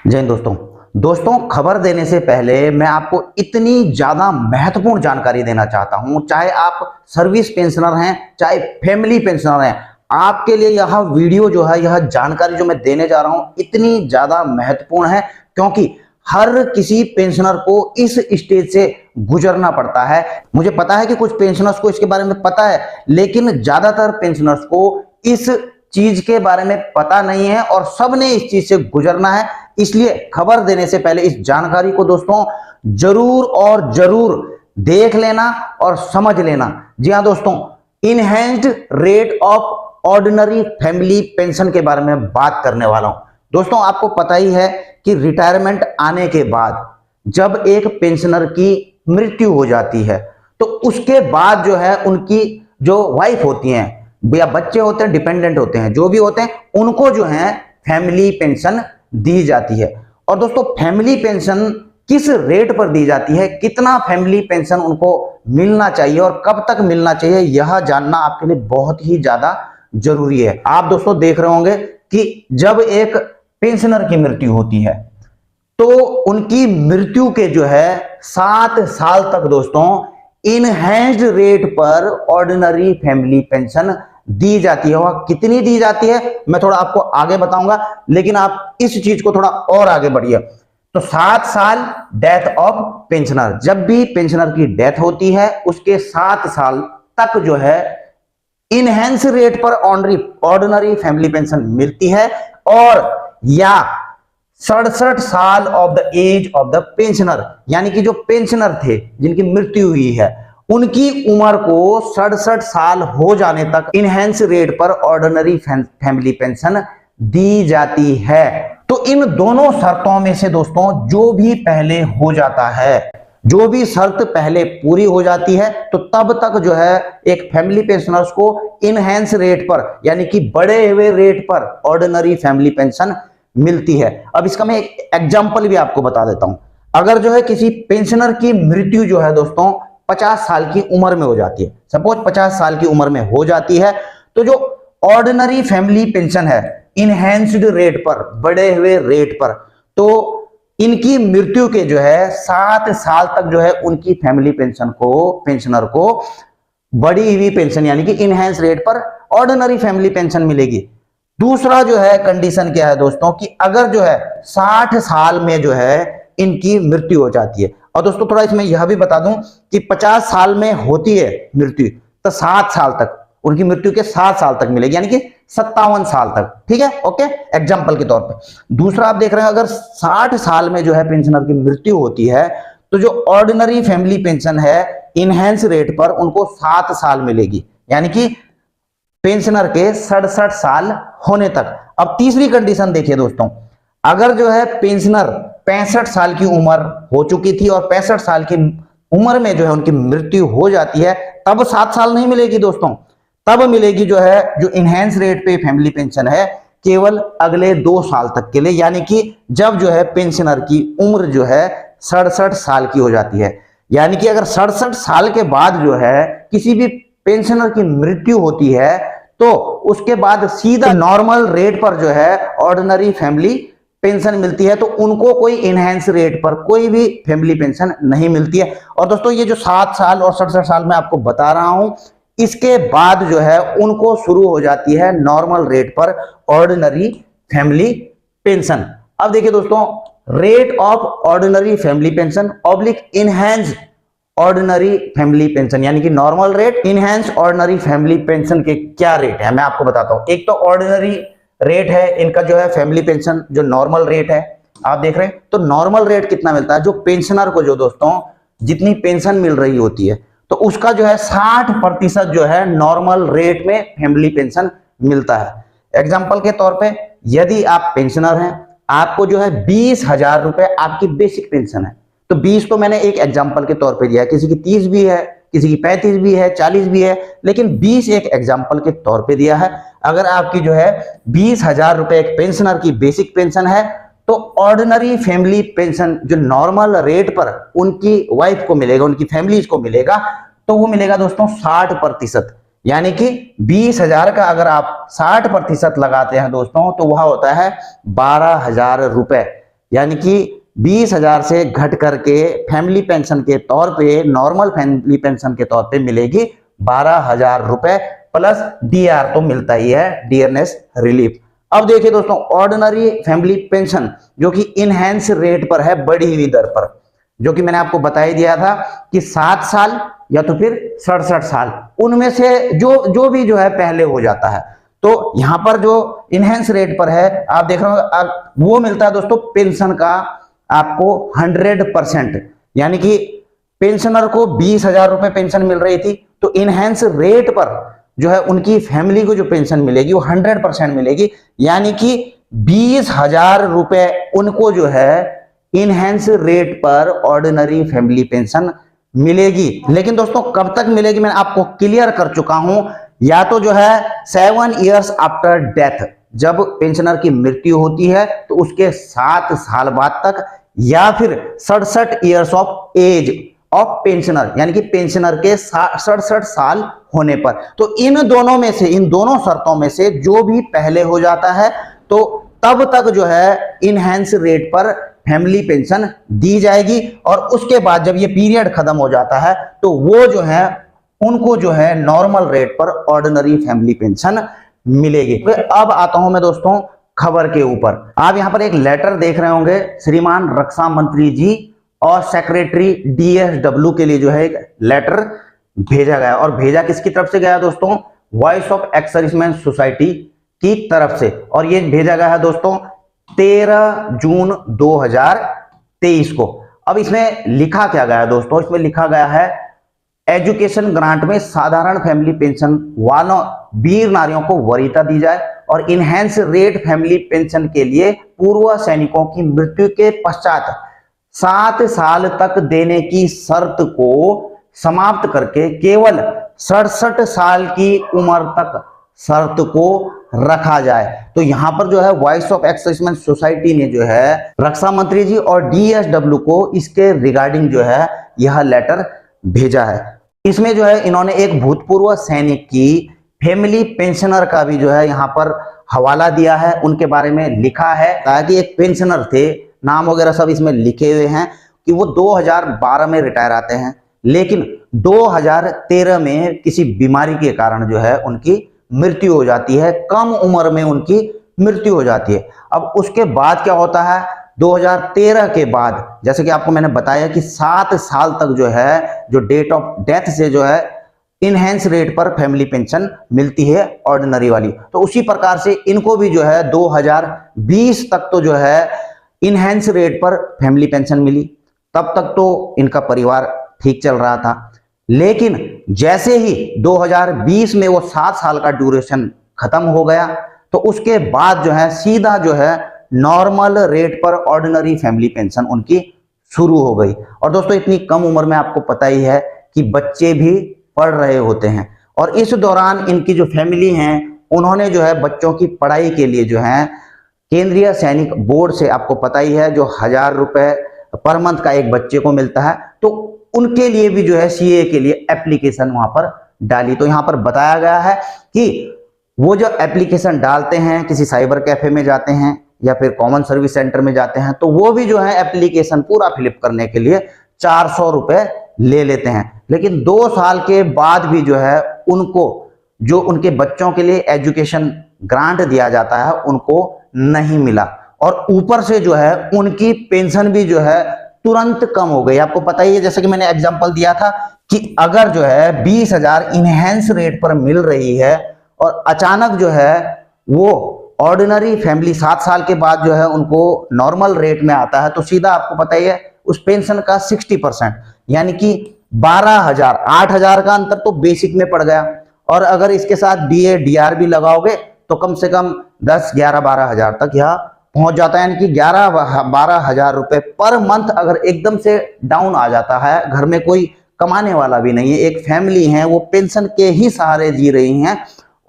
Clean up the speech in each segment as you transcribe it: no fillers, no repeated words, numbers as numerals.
जय हिंद दोस्तों खबर देने से पहले मैं आपको इतनी ज्यादा महत्वपूर्ण जानकारी देना चाहता हूं। चाहे आप सर्विस पेंशनर हैं, चाहे फैमिली पेंशनर हैं, आपके लिए यह वीडियो जो है, यह जानकारी जो मैं देने जा रहा हूं इतनी ज्यादा महत्वपूर्ण है क्योंकि हर किसी पेंशनर को इस स्टेज से गुजरना पड़ता है। मुझे पता है कि कुछ पेंशनर्स को इसके बारे में पता है, लेकिन ज्यादातर पेंशनर्स को इस चीज के बारे में पता नहीं है और सबने इस चीज से गुजरना है। इसलिए खबर देने से पहले इस जानकारी को दोस्तों जरूर और जरूर देख लेना और समझ लेना। जी हाँ दोस्तों, enhanced rate of ordinary family pension के बारे में बात करने वाला हूं। दोस्तों आपको पता ही है कि रिटायरमेंट आने के बाद जब एक पेंशनर की मृत्यु हो जाती है तो उसके बाद जो है उनकी जो वाइफ होती हैं या बच्चे होते हैं, डिपेंडेंट होते हैं, जो भी होते हैं, उनको जो है फैमिली पेंशन दी जाती है। और दोस्तों फैमिली पेंशन किस रेट पर दी जाती है, कितना फैमिली पेंशन उनको मिलना चाहिए और कब तक मिलना चाहिए, यह जानना आपके लिए बहुत ही ज्यादा जरूरी है। आप दोस्तों देख रहे होंगे कि जब एक पेंशनर की मृत्यु होती है तो उनकी मृत्यु के जो है 7 साल तक दोस्तों इनहैंस्ड रेट पर ऑर्डिनरी फैमिली पेंशन दी जाती है। वह कितनी दी जाती है मैं थोड़ा आपको आगे बताऊंगा, लेकिन आप इस चीज को थोड़ा और आगे बढ़िए। तो 7 साल डेथ ऑफ पेंशनर, जब भी पेंशनर की डेथ होती है उसके 7 साल तक जो है इनहैंस रेट पर ऑर्डिनरी फैमिली पेंशन मिलती है। और या 67 साल of the age of the pensioner, यानी कि जो पेंशनर थे जिनकी मृत्यु हुई है उनकी उम्र को 67 साल हो जाने तक इनहैंस रेट पर ऑर्डिनरी फैमिली पेंशन दी जाती है। तो इन दोनों शर्तों में से दोस्तों जो भी पहले हो जाता है, जो भी शर्त पहले पूरी हो जाती है, तो तब तक जो है एक फैमिली पेंशनर्स को इनहैंस रेट पर यानी कि बढ़े हुए रेट पर ऑर्डिनरी फैमिली पेंशन मिलती है। अब इसका मैं एक एग्जांपल भी आपको बता देता हूं। अगर जो है किसी पेंशनर की मृत्यु जो है दोस्तों 50 साल की उम्र में हो जाती है, सपोज 50 साल की उम्र में हो जाती है, तो जो ऑर्डिनरी फैमिली पेंशन है इनहैंस्ड रेट पर, बढ़े हुए रेट पर, तो इनकी मृत्यु के जो है 7 साल तक जो है उनकी फैमिली पेंशन को, पेंशनर को बढ़ी हुई पेंशन यानी कि इनहैंस रेट पर ऑर्डिनरी फैमिली पेंशन मिलेगी। दूसरा जो है कंडीशन क्या है दोस्तों कि अगर जो है 60 साल में जो है इनकी मृत्यु हो जाती है, और दोस्तों थोड़ा इसमें यह भी बता दूं कि 50 साल में होती है मृत्यु तो 7 साल तक उनकी मृत्यु के 7 साल तक मिलेगी, यानी कि 57 साल तक। ठीक है, ओके, एग्जांपल के तौर पे। दूसरा आप देख रहे हैं अगर 60 साल में जो है पेंशनर की मृत्यु होती है तो जो ऑर्डिनरी फैमिली पेंशन है इनहैंस रेट पर उनको 7 साल मिलेगी, यानी कि पेंशनर के 67 साल होने तक। अब तीसरी कंडीशन देखिए दोस्तों, अगर जो है पेंशनर 65 साल की उम्र हो चुकी थी और 65 साल की उम्र में जो है उनकी मृत्यु हो जाती है, तब 7 साल नहीं मिलेगी दोस्तों, तब मिलेगी जो है जो इनहैंस रेट पे फैमिली पेंशन है केवल अगले 2 साल तक के लिए, यानी कि जब जो है पेंशनर की उम्र जो है 67 साल की हो जाती है। यानी कि अगर 67 साल के बाद जो है किसी भी पेंशनर की मृत्यु होती है तो उसके बाद सीधा नॉर्मल रेट पर जो है ऑर्डिनरी फैमिली पेंशन मिलती है, तो उनको कोई इनहैंस रेट पर कोई भी फैमिली पेंशन नहीं मिलती है। और दोस्तों ये जो 7 साल और 67 साल में आपको बता रहा हूं, इसके बाद जो है उनको शुरू हो जाती है नॉर्मल रेट पर ऑर्डिनरी फैमिली पेंशन। अब देखिए दोस्तों, rate of ordinary family pension oblique enhance ordinary family pension, यानी कि normal rate, enhance ordinary family pension के क्या रेट है मैं आपको बताता हूं। एक तो ऑर्डिनरी रेट है इनका जो है फैमिली पेंशन, जो नॉर्मल रेट है आप देख रहे हैं। तो नॉर्मल रेट कितना मिलता है, जो पेंशनर को जो दोस्तों जितनी पेंशन मिल रही होती है तो उसका जो है 60% जो है नॉर्मल रेट में फैमिली पेंशन मिलता है। एग्जांपल के तौर पे यदि आप पेंशनर हैं, आपको जो है 20,000 रुपए आपकी बेसिक पेंशन है, तो 20 तो मैंने एक एग्जांपल के तौर पे दिया है, किसी की 30 भी है, किसी की 35 भी है, 40 भी है, लेकिन 20 एक एग्जांपल के तौर पे दिया है। अगर आपकी जो है 20,000 रुपए एक पेंशनर की बेसिक पेंशन है तो ऑर्डिनरी फैमिली पेंशन जो नॉर्मल रेट पर उनकी वाइफ को मिलेगा, उनकी फैमिलीज को मिलेगा, तो वो मिलेगा दोस्तों 60%, यानी कि 20,000 का अगर आप 60% लगाते हैं दोस्तों तो वह होता है 12,000 रुपए। यानी कि 20,000 से घट करके फैमिली पेंशन के तौर पे, नॉर्मल फैमिली पेंशन के तौर पे मिलेगी 12,000 रुपए, प्लस डीआर तो मिलता ही है, डियरनेस रिलीफ। अब देखिए दोस्तों, ऑर्डिनरी फैमिली पेंशन जो कि इनहेंस रेट पर है, बढ़ी हुई दर पर, जो कि मैंने आपको बता ही दिया था कि 7 साल या तो फिर 67 साल, उनमें से जो भी जो है पहले हो जाता है। तो यहां पर जो इनहेंस रेट पर है, आप देख रहे हो, वो मिलता है दोस्तों पेंशन का आपको 100%, यानी कि पेंशनर को 20,000 रुपए पेंशन मिल रही थी, तो इनहेंस रेट पर जो है उनकी फैमिली को जो पेंशन मिलेगी वो 100% मिलेगी, यानी कि 20,000 रुपए उनको जो है इनहेंस रेट पर ऑर्डिनरी फैमिली पेंशन मिलेगी। लेकिन दोस्तों कब तक मिलेगी मैंने आपको क्लियर कर चुका हूं, या तो जो है 7 इयर्स आफ्टर डेथ, जब पेंशनर की मृत्यु होती है तो उसके 7 साल बाद तक, या फिर 67 years of age of pensioner, यानी कि पेंशनर के 67 साल होने पर। तो इन दोनों में से, इन दोनों शर्तों में से जो भी पहले हो जाता है तो तब तक जो है इनहेंस रेट पर फैमिली पेंशन दी जाएगी, और उसके बाद जब ये पीरियड खत्म हो जाता है तो वो जो है उनको जो है नॉर्मल रेट पर ऑर्डिनरी फैमिली पेंशन मिलेगी। तो अब आता हूं मैं दोस्तों खबर के ऊपर। आप यहां पर एक लेटर देख रहे होंगे, श्रीमान रक्षा मंत्री जी और सेक्रेटरी डीएसडब्ल्यू के लिए जो है एक लेटर भेजा गया, और भेजा किसकी तरफ से गया दोस्तों? Voice of ex serviceman society की तरफ से। और ये भेजा गया है दोस्तों 13 जून 2023 को। अब इसमें लिखा क्या गया दोस्तों? इसमें लिखा गया है एजुकेशन ग्रांट में साधारण फैमिली पेंशन वालों वीर नारियों को वरीयता दी जाए, और इनहेंस रेट फैमिली पेंशन के लिए पूर्व सैनिकों की मृत्यु के पश्चात 7 साल तक देने की शर्त को समाप्त करके केवल 67 साल की उम्र तक शर्त को रखा जाए। तो यहां पर जो है voice of ex serviceman society ने जो है रक्षा मंत्री जी और डीएसडब्ल्यू को इसके रिगार्डिंग जो है यह लेटर भेजा है। इसमें जो है इन्होंने एक भूतपूर्व सैनिक की फैमिली पेंशनर का भी जो है यहां पर हवाला दिया है, उनके बारे में लिखा है, ताकि एक पेंशनर थे, नाम वगैरह सब इसमें लिखे हुए हैं कि वो 2012 में रिटायर आते हैं, लेकिन 2013 में किसी बीमारी के कारण जो है उनकी मृत्यु हो जाती है, कम उम्र में उनकी मृत्यु हो जाती है। अब उसके बाद क्या होता है? 2013 के बाद, जैसे कि आपको मैंने बताया कि 7 साल तक जो है, जो डेट ऑफ डेथ से जो है इनहेंस रेट पर फैमिली पेंशन मिलती है ऑर्डिनरी वाली। तो उसी प्रकार से इनको भी जो है 2020 तक तो जो है इनहेंस रेट पर फैमिली पेंशन मिली, तब तक तो इनका परिवार ठीक चल रहा था। लेकिन जैसे ही 2020 में वो 7 साल का ड्यूरेशन खत्म हो गया, तो उसके बाद जो है सीधा जो है नॉर्मल रेट पर ऑर्डिनरी फैमिली पेंशन उनकी शुरू हो गई। और दोस्तों इतनी कम उम्र में आपको पता ही है कि बच्चे भी पढ़ रहे होते हैं, और इस दौरान इनकी जो फैमिली हैं उन्होंने जो है बच्चों की पढ़ाई के लिए जो है केंद्रीय सैनिक बोर्ड से, आपको पता ही है, जो 1000 रुपए पर मंथ का एक बच्चे को मिलता है, तो उनके लिए भी जो है सीए के लिए एप्लीकेशन वहां पर डाली। तो यहां पर बताया गया है कि वो जो एप्लीकेशन डालते हैं, किसी साइबर कैफे में जाते हैं या फिर कॉमन सर्विस सेंटर में जाते हैं, तो वो भी जो है एप्लीकेशन पूरा फिलअप करने के लिए 400 रुपए ले लेते हैं। लेकिन 2 साल के बाद भी जो है उनको, जो उनके बच्चों के लिए एजुकेशन ग्रांट दिया जाता है, उनको नहीं मिला, और ऊपर से जो है उनकी पेंशन भी जो है तुरंत कम हो गई। आपको पता ही है, जैसे कि मैंने एग्जांपल दिया था कि अगर जो है 20,000 इनहेंस रेट पर मिल रही है और अचानक जो है वो ऑर्डिनरी फैमिली 7 साल के बाद जो है उनको नॉर्मल रेट में आता है, तो सीधा आपको पता ही है उस पेंशन का 60%, यानी कि 12,000, 8,000 का अंतर तो बेसिक में पड़ गया, और अगर इसके साथ डीए डीआर भी लगाओगे तो कम से कम 10, 11, 12,000 तक यह पहुंच जाता है। यानी कि 11-12,000 रुपए पर मंथ अगर एकदम से डाउन आ जाता है, घर में कोई कमाने वाला भी नहीं है, एक फैमिली है वो पेंशन के ही सहारे जी रही हैं,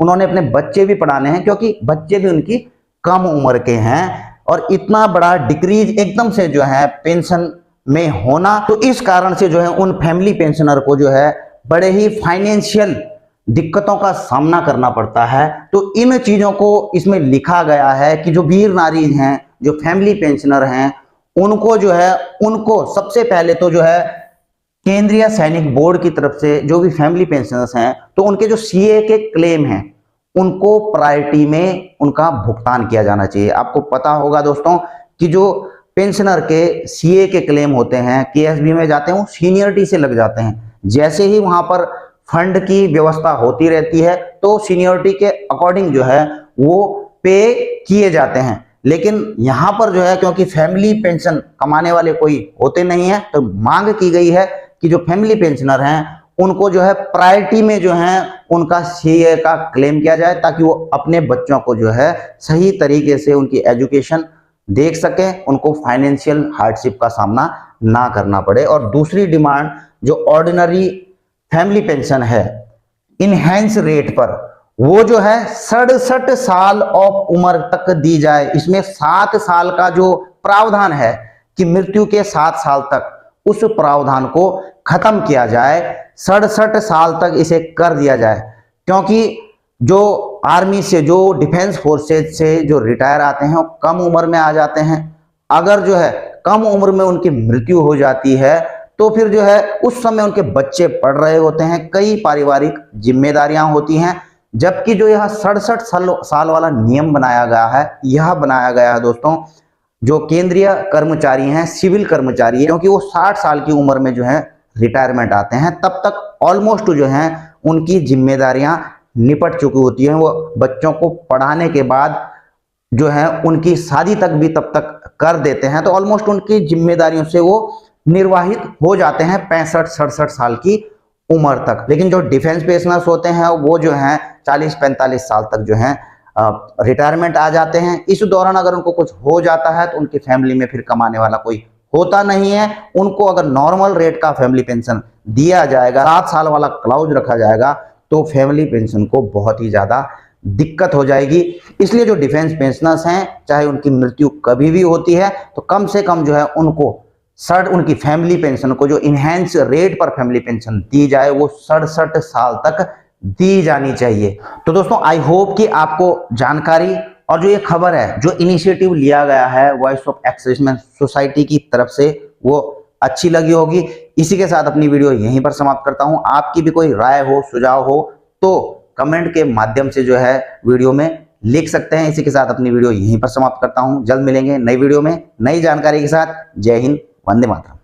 उन्होंने अपने बच्चे भी पढ़ाने हैं क्योंकि बच्चे भी उनकी कम उम्र के हैं, और इतना बड़ा डिक्रीज एकदम से जो है पेंशन में होना, तो इस कारण से जो है उन फैमिली पेंशनर को जो है बड़े ही फाइनेंशियल दिक्कतों का सामना करना पड़ता है। तो इन चीजों को इसमें लिखा गया है कि जो वीर नारी हैं, जो फैमिली पेंशनर हैं, उनको जो है, उनको सबसे पहले तो जो है केंद्रीय सैनिक बोर्ड की तरफ से जो भी फैमिली पेंशनर्स हैं, तो उनके जो सीए के क्लेम हैं उनको प्रायोरिटी में उनका भुगतान किया जाना चाहिए। आपको पता होगा दोस्तों कि जो पेंशनर के सीए के क्लेम होते हैं केएसबी में जाते हैं, वो सीनियरिटी से लग जाते हैं। जैसे ही वहां पर फंड की व्यवस्था होती रहती है तो सीनियरिटी के अकॉर्डिंग जो है वो पे किए जाते हैं। लेकिन यहाँ पर जो है क्योंकि फैमिली पेंशन कमाने वाले कोई होते नहीं है, तो मांग की गई है कि जो फैमिली पेंशनर हैं उनको जो है प्रायोरिटी में जो है उनका सीए का क्लेम किया जाए, ताकि वो अपने बच्चों को जो है सही तरीके से उनकी एजुकेशन देख सकें, उनको फाइनेंशियल हार्डशिप का सामना ना करना पड़े। और दूसरी डिमांड जो ऑर्डिनरी फैमिली पेंशन है इनहेंस रेट पर, वो जो है 67 साल ऑफ उम्र तक दी जाए। इसमें 7 साल का जो प्रावधान है कि मृत्यु के 7 साल तक, उस प्रावधान को खत्म किया जाए, 67 साल तक इसे कर दिया जाए। क्योंकि जो आर्मी से, जो डिफेंस फोर्सेज से जो रिटायर आते हैं वो कम उम्र में आ जाते हैं। अगर जो है कम उम्र में उनकी मृत्यु हो जाती है तो फिर जो है उस समय उनके बच्चे पढ़ रहे होते हैं, कई पारिवारिक जिम्मेदारियां होती हैं। जबकि जो यह 67 साल वाला नियम बनाया गया है, यह बनाया गया है दोस्तों जो केंद्रीय कर्मचारी हैं, सिविल कर्मचारी हैं, क्योंकि वो 60 साल की उम्र में जो है रिटायरमेंट आते हैं, तब तक ऑलमोस्ट जो है उनकी जिम्मेदारियां निपट चुकी होती हैं। वो बच्चों को पढ़ाने के बाद जो है उनकी शादी तक भी तब तक कर देते हैं, तो ऑलमोस्ट उनकी जिम्मेदारियों से वो निर्वाहित हो जाते हैं 65-67 साल की उम्र तक। लेकिन जो डिफेंस पेंशनर्स होते हैं वो जो हैं 40-45 साल तक जो है रिटायरमेंट आ जाते हैं। इस दौरान अगर उनको कुछ हो जाता है तो उनकी फैमिली में फिर कमाने वाला कोई होता नहीं है। उनको अगर नॉर्मल रेट का फैमिली पेंशन दिया जाएगा, 7 साल वाला क्लाउज रखा जाएगा, तो फैमिली पेंशन को बहुत ही ज्यादा दिक्कत हो जाएगी। इसलिए जो डिफेंस पेंशनर्स हैं, चाहे उनकी मृत्यु कभी भी होती है, तो कम से कम जो है उनको उनकी फैमिली पेंशन को जो इनहेंस रेट पर फैमिली पेंशन दी जाए वो 67 साल तक दी जानी चाहिए। तो दोस्तों आई होप कि आपको जानकारी और जो ये खबर है, जो इनिशिएटिव लिया गया है वॉइस ऑफ एक्सर्विसमैन सोसाइटी की तरफ से, वो अच्छी लगी होगी। इसी के साथ अपनी वीडियो यहीं पर समाप्त करता हूं। आपकी भी कोई राय हो, सुझाव हो तो कमेंट के माध्यम से जो है वीडियो में लिख सकते हैं। इसी के साथ अपनी वीडियो यहीं पर समाप्त करता हूं। जल्द मिलेंगे नई वीडियो में नई जानकारी के साथ। जय हिंद, वंदे मातरम।